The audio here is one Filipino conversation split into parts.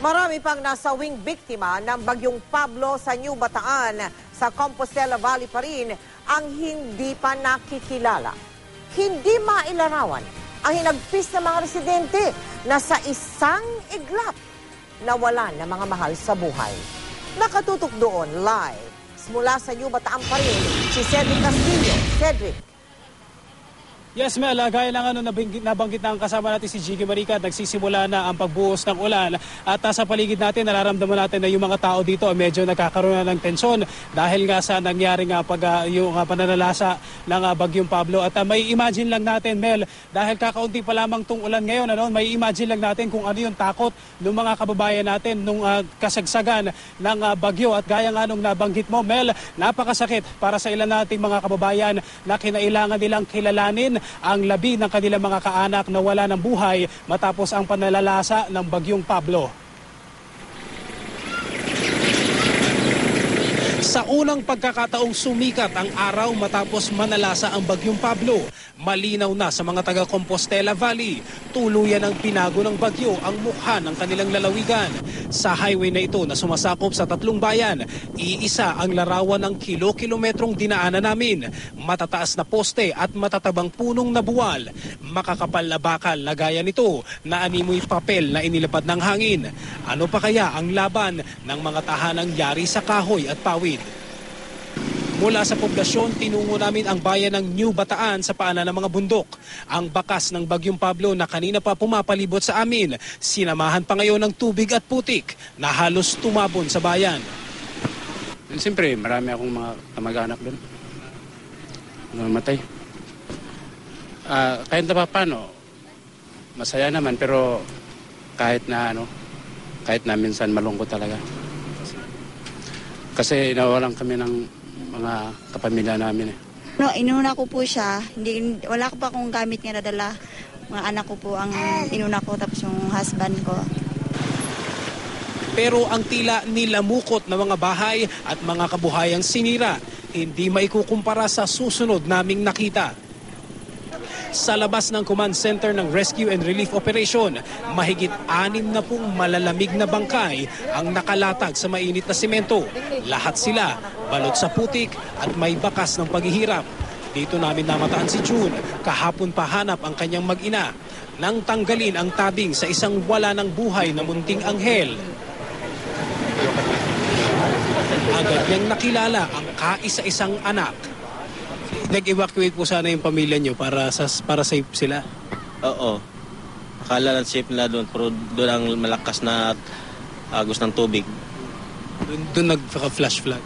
Marami pang nasawing biktima ng bagyong Pablo sa New Bataan sa Compostela Valley pa rin ang hindi pa nakikilala. Hindi mailarawan ang hinagpis ng mga residente na sa isang iglap nawalan ng mga mahal sa buhay. Nakatutok doon live mula sa New Bataan pa rin si Cedric Castillo. Cedric. Yes, Mel, gaya ng nabanggit ng kasama natin si Jiggy Maricat, nagsisimula na ang pagbuhos ng ulan at sa paligid natin nararamdaman natin na yung mga tao dito medyo nagkakaroon na ng tensyon dahil nga sa nangyaring yung pananalasa ng bagyong Pablo. At may imagine lang natin, Mel, dahil kakaunti pa lamang tung ulan ngayon, may imagine lang natin kung ano yung takot ng mga kababayan natin nung kasagsagan ng bagyo. At gaya nga nung nabanggit mo, Mel, napakasakit para sa ilan nating mga kababayan na kinailangan nilang kilalanin ang labi ng kanilang mga kaanak na wala ng buhay matapos ang panalalasa ng bagyong Pablo. Sa unang pagkakataong sumikat ang araw matapos manalasa ang bagyong Pablo, malinaw na sa mga taga Compostela Valley, tuluyan ang pinago ng bagyo ang mukha ng kanilang lalawigan. Sa highway na ito na sumasakop sa 3 bayan, iisa ang larawan ng kilo-kilometrong dinaanan namin. Matataas na poste at matatabang punong nabuwal. Makakapal na bakal na gaya nito na animoy papel na inilapad ng hangin. Ano pa kaya ang laban ng mga tahanang yari sa kahoy at pawid? Mula sa poblasyon, tinungo namin ang bayan ng New Bataan sa paanan ng mga bundok. Ang bakas ng bagyong Pablo na kanina pa pumapalibot sa amin, sinamahan pa ngayon ng tubig at putik na halos tumabon sa bayan. Siyempre, marami akong mga kamag-anak doon. Namatay. Kahit na paano, masaya naman pero kahit na minsan malungkot talaga. Kasi nawalan kami ng mga kapamilya namin eh. Inuna ko po siya, wala ko pa akong gamit nga nadala. Mga anak ko po ang inuna ko tapos yung husband ko. Pero ang tila nilamukot na mga bahay at mga kabuhayang sinira, hindi maikukumpara sa susunod naming nakita. Sa labas ng command center ng Rescue and Relief Operation, mahigit 60 malalamig na bangkay ang nakalatag sa mainit na simento. Lahat sila balot sa putik at may bakas ng paghihirap. Dito namin namataan si June, kahapon pa hanap ang kanyang mag-ina nang tanggalin ang tabing sa isang wala ng buhay na munting anghel. Agad niyang nakilala ang kaisa-isang anak. Nag-evacuate po sana yung pamilya nyo para safe sila? Oo. Akala lang safe nila doon, pero doon ang malakas na agos ng tubig. Doon nag-flash flood?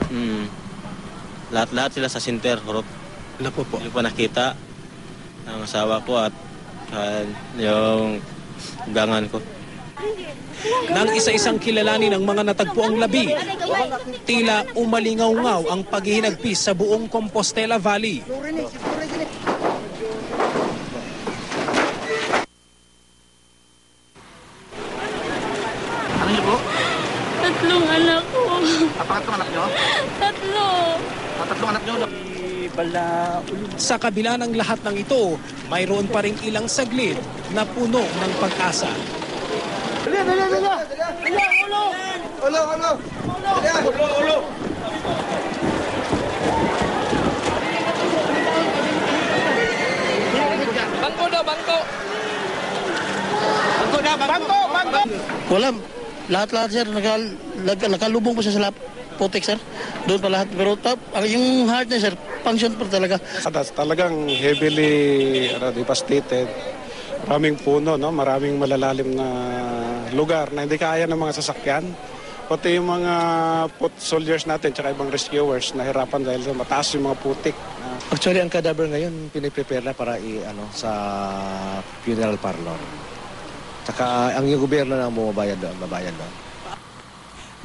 Lahat sila sa center, horot. Ano po? Hindi ko nakita ang asawa ko at yung gangan ko. Nang isa-isang kilalanin ng mga natagpuang labi, tila umalingaw-ngaw ang paghihinagpis sa buong Compostela Valley. Ano niyo po? 3 anak ko. Pangatlong anak niyo? 3. Tatlong anak niyo? Sa kabila ng lahat ng ito, mayroon pa ring ilang saglit na puno ng pag-asa. Dali! Ulo! Bangko! Wala. Lahat sir, nakalubong po siya sa putik sir. Doon pa lahat. Pero yung heart niya sir, function pa talaga. Talagang heavily devastated. Maraming puno, no? Maraming malalalim na lugar na hindi kaya ng mga sasakyan. Pati yung mga foot soldiers natin tsaka ibang rescuers nahirapan dahil sa mataas yung mga putik. Actually, ang cadaver ngayon piniprepare na para sa funeral parlor. Tsaka ang gobyerno na bumabayad doon.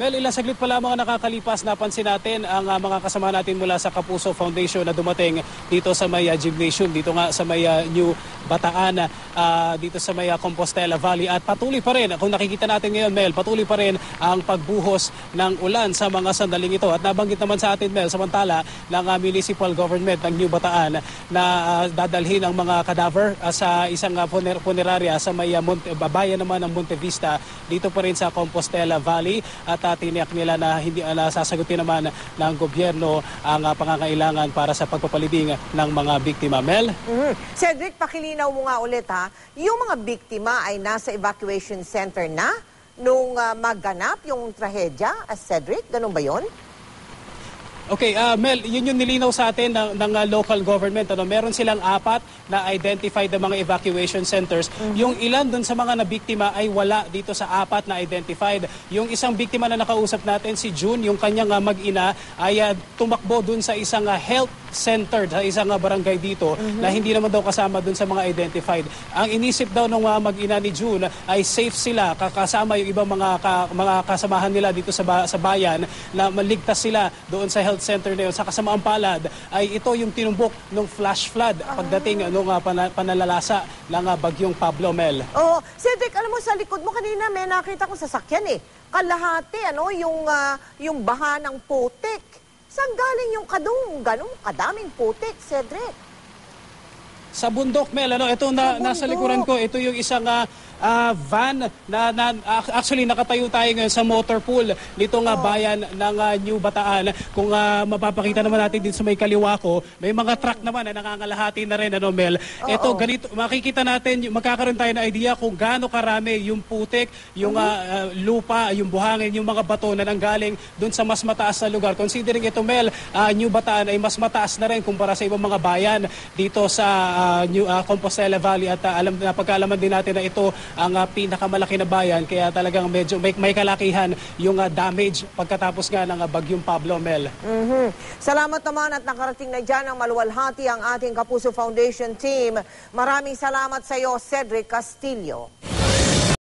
Mel, ilang saglit pa lamang ang nakakalipas, napansin natin ang mga kasama natin mula sa Kapuso Foundation na dumating dito sa may gymnasium, dito nga sa may New Bataan, dito sa may Compostela Valley. At patuloy pa rin, kung nakikita natin ngayon, Mel, patuloy pa rin ang pagbuhos ng ulan sa mga sandaling ito. At nabanggit naman sa atin, Mel, samantala ng municipal government ng New Bataan na dadalhin ang mga kadaver sa isang punerarya sa may bayan naman ng Monte Vista, dito pa rin sa Compostela Valley. At tiniyak nila na hindi sasagutin naman ng gobyerno ang pangangailangan para sa pagpapalibing ng mga biktima. Mel? Cedric, pakilinaw mo nga ulit ha, yung mga biktima ay nasa evacuation center na nung maganap yung trahedya, Cedric? Ganun ba yun? Okay, Mel, yun yung nilinaw sa atin ng local government. Meron silang 4 na identified na mga evacuation centers. Yung ilan dun sa mga nabiktima ay wala dito sa 4 na identified. Yung isang biktima na nakausap natin, si June, yung kanyang mag-ina, ay tumakbo dun sa isang health center, sa isang barangay dito, na hindi naman daw kasama dun sa mga identified. Ang inisip daw ng mag-ina ni June ay safe sila, kasama yung ibang mga kasamahan nila dito sa bayan, na maligtas sila doon sa health center na yun. Sa kasamaang palad ay ito yung tinumbok ng flash flood pagdating ng panalalasa ng bagyong Pablo, Mel. Oo. Cedric, alam mo, sa likod mo kanina may nakita kong sasakyan kalahati, yung baha ng putik. Saan galing yung ganong kadaming putik, Cedric? Sa bundok, Mel, ito nasa likuran ko, ito yung isang van na actually nakatayo tayo ngayon sa motor pool nitong bayan ng New Bataan. Kung mapapakita naman natin din sa may kaliwa ko, may mga truck naman na nangangalahati na rin, Mel. Ito, ganito, makikita natin, magkakaroon tayo ng idea kung gaano karami yung putik, yung lupa, yung buhangin, yung mga bato na nanggaling dun sa mas mataas na lugar. Considering ito, Mel, New Bataan ay mas mataas na rin kumpara sa ibang mga bayan dito sa Compostela Valley. At pagkaalaman din natin na ito ang pinakamalaki na bayan, kaya talagang medyo may kalakihan yung damage pagkatapos nga ng bagyong Pablo, Mel. Salamat naman at nakarating na dyan ang maluwalhati ang ating Kapuso Foundation team. Maraming salamat sa iyo, Cedric Castillo.